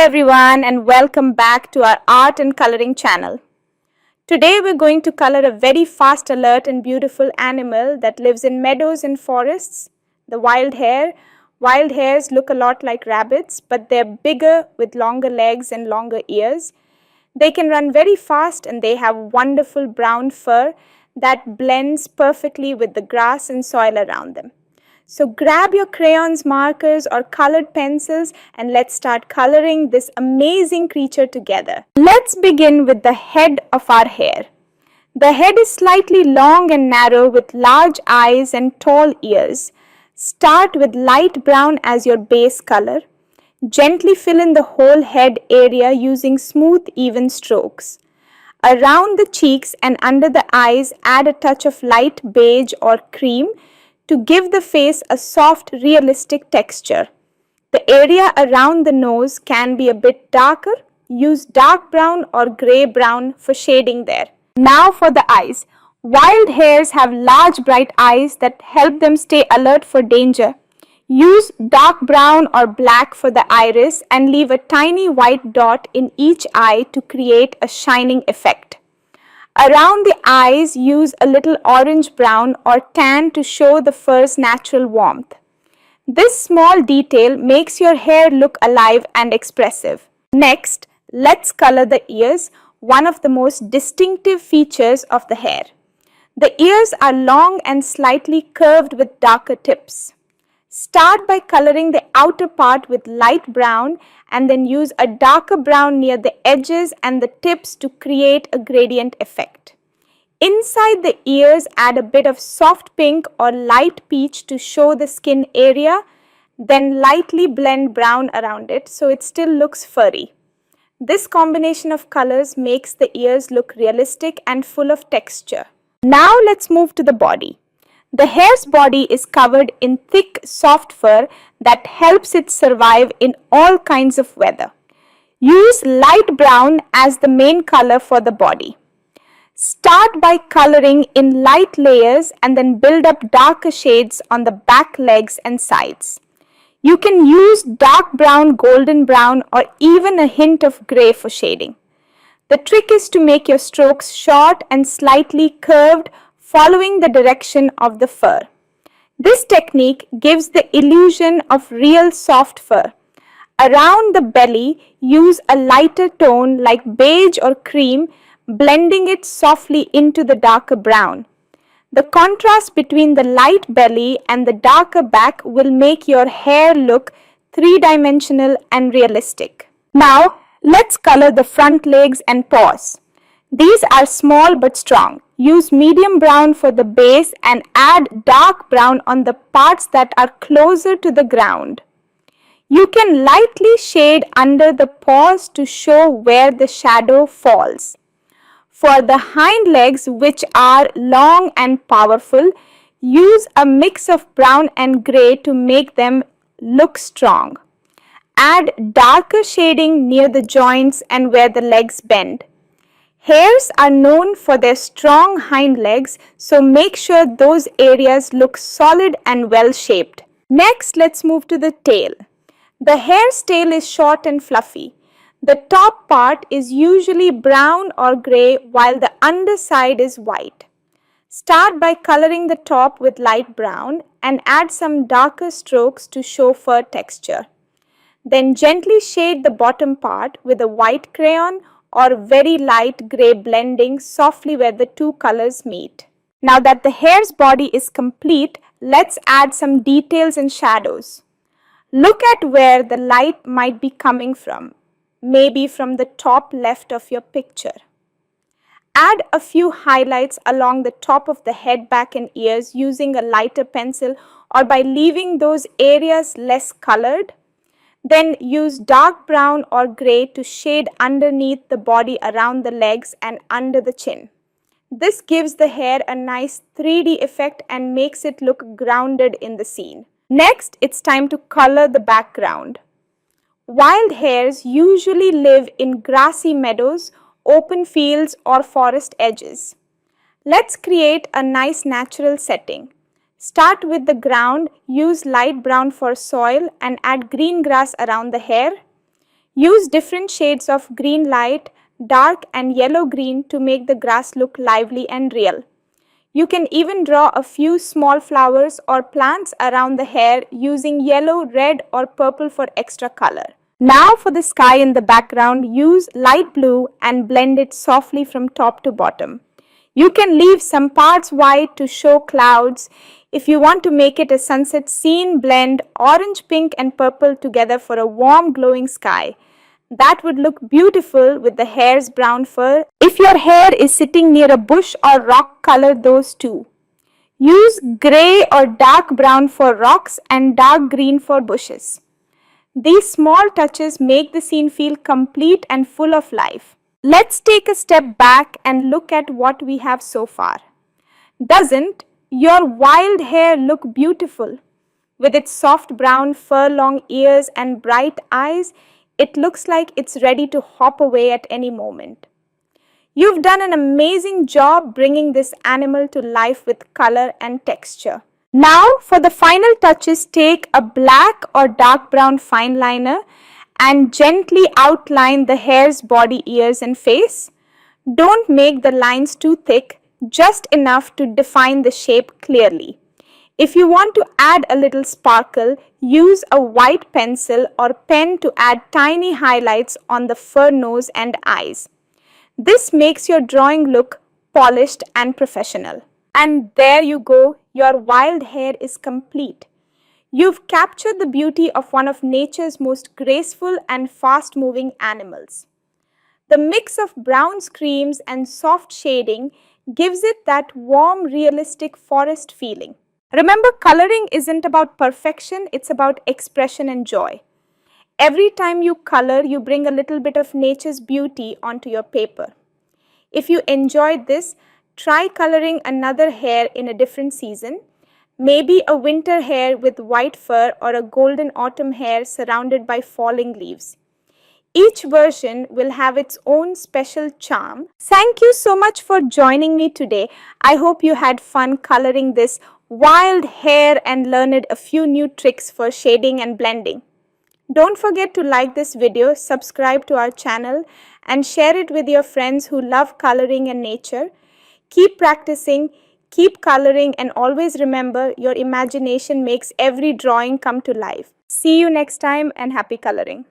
everyone and welcome back to our art and coloring channel. Today we're going to color a very fast, alert and beautiful animal that lives in meadows and forests, the wild hare. Wild hares look a lot like rabbits, but they're bigger with longer legs and longer ears. They can run very fast and they have wonderful brown fur that blends perfectly with the grass and soil around them. So grab your crayons, markers or colored pencils and let's start coloring this amazing creature together. Let's begin with the head of our hare. The head is slightly long and narrow with large eyes and tall ears. Start with light brown as your base color. Gently fill in the whole head area using smooth, even strokes. Around the cheeks and under the eyes, add a touch of light beige or cream to give the face a soft, realistic texture. The area around the nose can be a bit darker. Use dark brown or grey brown for shading there. Now for the eyes. Wild hares have large bright eyes that help them stay alert for danger. Use dark brown or black for the iris and leave a tiny white dot in each eye to create a shining effect. Around the eyes, use a little orange brown or tan to show the fur's natural warmth. This small detail makes your hair look alive and expressive. Next, let's color the ears, one of the most distinctive features of the hare. The ears are long and slightly curved with darker tips. Start by coloring the outer part with light brown and then use a darker brown near the edges and the tips to create a gradient effect. Inside the ears, add a bit of soft pink or light peach to show the skin area, then lightly blend brown around it so it still looks furry. This combination of colors makes the ears look realistic and full of texture. Now let's move to the body. The hare's body is covered in thick, soft fur that helps it survive in all kinds of weather. Use light brown as the main color for the body. Start by coloring in light layers and then build up darker shades on the back legs and sides. You can use dark brown, golden brown or even a hint of gray for shading. The trick is to make your strokes short and slightly curved, following the direction of the fur. This technique gives the illusion of real soft fur. Around the belly, use a lighter tone like beige or cream, blending it softly into the darker brown. The contrast between the light belly and the darker back will make your hair look three-dimensional and realistic. Now, let's color the front legs and paws. These are small but strong. Use medium brown for the base and add dark brown on the parts that are closer to the ground. You can lightly shade under the paws to show where the shadow falls. For the hind legs, which are long and powerful, use a mix of brown and gray to make them look strong. Add darker shading near the joints and where the legs bend. Hares are known for their strong hind legs, so make sure those areas look solid and well shaped. Next, let's move to the tail. The hare's tail is short and fluffy. The top part is usually brown or gray while the underside is white. Start by coloring the top with light brown and add some darker strokes to show fur texture. Then gently shade the bottom part with a white crayon or very light gray, blending softly where the two colors meet. Now that the hare's body is complete, let's add some details and shadows. Look at where the light might be coming from, maybe from the top left of your picture. Add a few highlights along the top of the head, back and ears using a lighter pencil or by leaving those areas less colored. Then use dark brown or gray to shade underneath the body, around the legs and under the chin. This gives the hair a nice 3D effect and makes it look grounded in the scene. Next, it's time to color the background. Wild hares usually live in grassy meadows, open fields or forest edges. Let's create a nice natural setting. Start with the ground, use light brown for soil and add green grass around the hare. Use different shades of green light, dark and yellow green to make the grass look lively and real. You can even draw a few small flowers or plants around the hair using yellow, red or purple for extra color. Now for the sky in the background, use light blue and blend it softly from top to bottom. You can leave some parts white to show clouds. If you want to make it a sunset scene, blend orange, pink and purple together for a warm glowing sky. That would look beautiful with the hair's brown fur. If your hair is sitting near a bush or rock, color those too. Use grey or dark brown for rocks and dark green for bushes. These small touches make the scene feel complete and full of life. Let's take a step back and look at what we have so far. Doesn't your wild hair look beautiful? With its soft brown fur, long ears and bright eyes, it looks like it's ready to hop away at any moment. You've done an amazing job bringing this animal to life with color and texture. Now for the final touches, take a black or dark brown fine liner and gently outline the hair's body, ears and face. Don't make the lines too thick, just enough to define the shape clearly. If you want to add a little sparkle, use a white pencil or pen to add tiny highlights on the fur, nose and eyes. This makes your drawing look polished and professional. And there you go, your wild hair is complete. You've captured the beauty of one of nature's most graceful and fast-moving animals. The mix of brown screams and soft shading gives it that warm, realistic forest feeling. Remember, coloring isn't about perfection, it's about expression and joy. Every time you color, you bring a little bit of nature's beauty onto your paper. If you enjoyed this, try coloring another hair in a different season, maybe a winter hair with white fur or a golden autumn hair surrounded by falling leaves. Each version will have its own special charm. Thank you so much for joining me today. I hope you had fun coloring this wild hair and learned a few new tricks for shading and blending. Don't forget to like this video, subscribe to our channel and share it with your friends who love coloring and nature. Keep practicing, keep coloring and always remember your imagination makes every drawing come to life. See you next time and happy coloring.